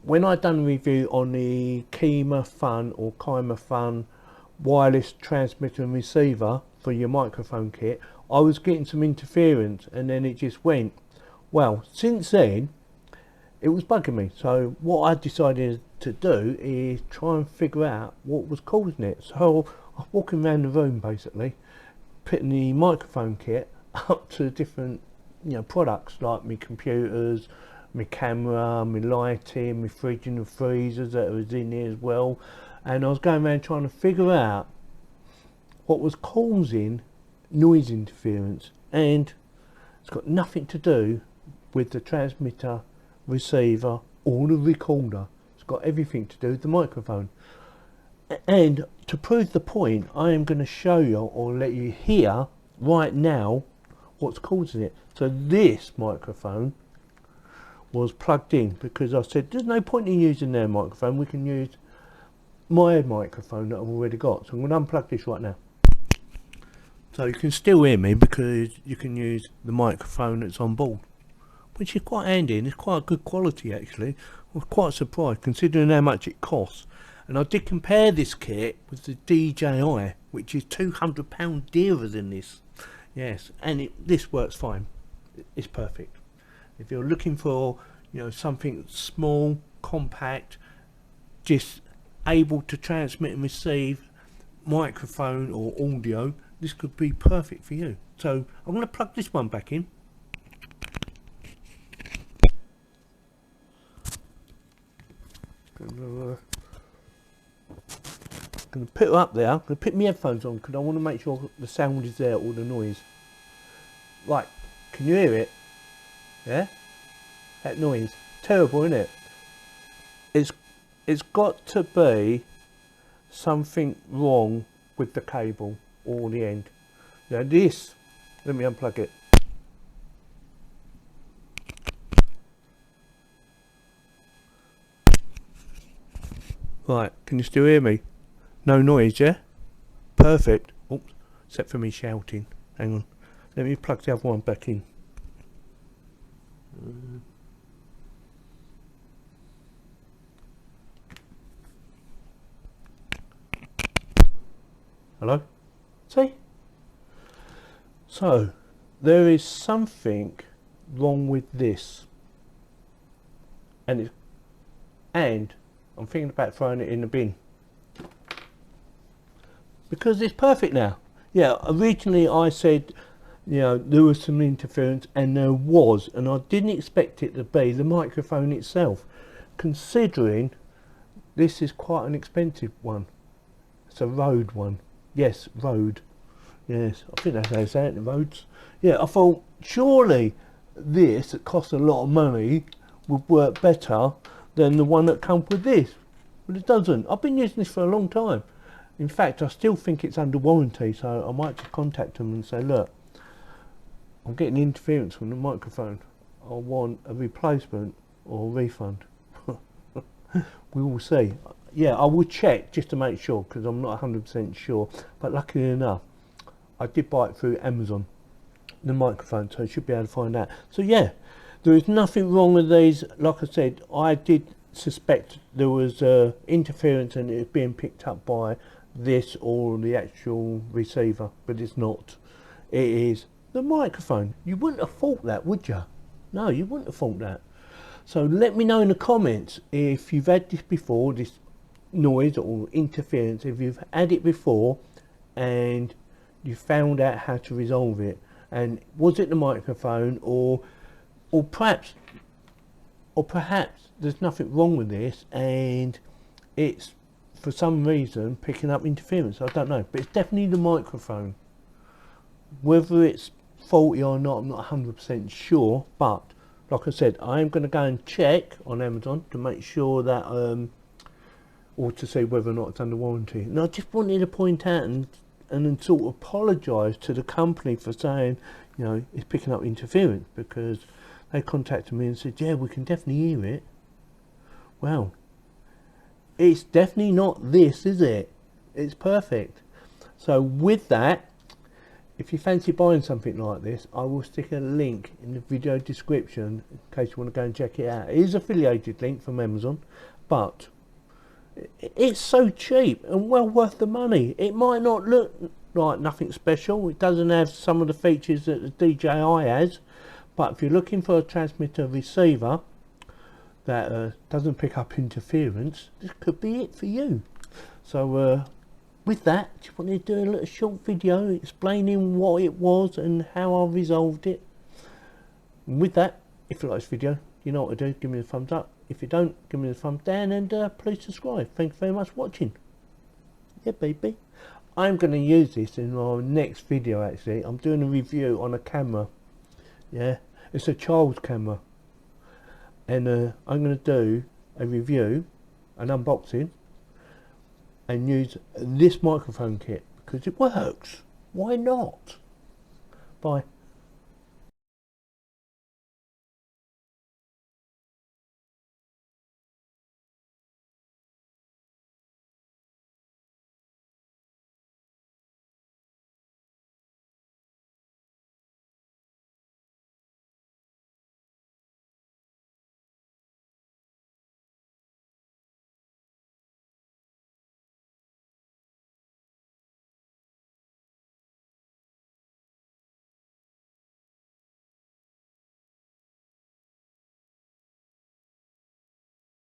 when I done a review on the KIMAFUN wireless transmitter and receiver for your microphone kit, I was getting some interference and then it just went. Well, since then it was bugging me, so what I decided to do is try and figure out what was causing it. So I was walking around the room basically, putting the microphone kit up to different products like my computers, my camera, my lighting, my fridge and the freezers that was in here as well, and I was going around trying to figure out what was causing noise interference, and it's got nothing to do with the transmitter, receiver or the recorder. It's got everything to do with the microphone. And to prove the point, I am going to show you or let you hear right now what's causing it. So this microphone was plugged in because I said there's no point in using their microphone, we can use my microphone that I've already got. So I'm going to unplug this right now. So you can still hear me because you can use the microphone that's on board, which is quite handy and it's quite good quality actually. I was quite surprised considering how much it costs. And I did compare this kit with the DJI, which is £200 dearer than this. Yes, and this works fine. It's perfect. If you're looking for something small, compact, just able to transmit and receive microphone or audio, this could be perfect for you. So I'm going to plug this one back in. I'm going to put it up there. I'm going to put my headphones on because I want to make sure the sound is there, all the noise. Right, can you hear it? Yeah? That noise. Terrible, isn't it? It's got to be something wrong with the cable or the end. Now this, let me unplug it. Right, can you still hear me? No noise, yeah? Perfect. Oops, except for me shouting. Hang on. Let me plug the other one back in. Hello? See? So, there is something wrong with this. And I'm thinking about throwing it in the bin. Because it's perfect now. Yeah, originally I said, there was some interference, and there was, and I didn't expect it to be the microphone itself, considering this is quite an expensive one. It's a Rode one. Yes, Rode. Yes, I think that's how they say it, the Rodes. Yeah, I thought surely this, that costs a lot of money, would work better than the one that comes with this. But it doesn't. I've been using this for a long time. In fact, I still think it's under warranty, so I might just contact them and say, look, I'm getting interference from the microphone. I want a replacement or a refund. We will see. Yeah, I will check just to make sure because I'm not 100% sure. But luckily enough, I did buy it through Amazon, the microphone, so I should be able to find out. So yeah, there is nothing wrong with these. Like I said, I did suspect there was interference and it was being picked up by this or the actual receiver, but it's not. It is the microphone. You wouldn't have thought that, would you? No, you wouldn't have thought that. So let me know in the comments if you've had this before, this noise or interference, if you've had it before and you found out how to resolve it, and was it the microphone or perhaps there's nothing wrong with this and it's for some reason picking up interference. I don't know, but it's definitely the microphone. Whether it's faulty or not, I'm not 100% sure, but like I said, I am going to go and check on Amazon to make sure that or to see whether or not it's under warranty. And I just wanted to point out and then sort of apologise to the company for saying, it's picking up interference, because they contacted me and said, yeah, we can definitely hear it. Well, it's definitely not this, is it? It's perfect. So with that, if you fancy buying something like this, I will stick a link in the video description in case you want to go and check it out. It is affiliated link from Amazon, but it's so cheap and well worth the money. It might not look like nothing special, it doesn't have some of the features that the DJI has, but if you're looking for a transmitter receiver that doesn't pick up interference, this could be it for you. So with that, just wanted to do a little short video explaining what it was and how I resolved it. And with that, if you like this video, you know what to do, give me a thumbs up. If you don't, give me a thumbs down, and please subscribe. Thank you very much for watching. Yeah, baby. I'm going to use this in my next video. Actually, I'm doing a review on a camera. Yeah, it's a child's camera, and I'm going to do a review, an unboxing, and use this microphone kit because it works. Why not? Bye.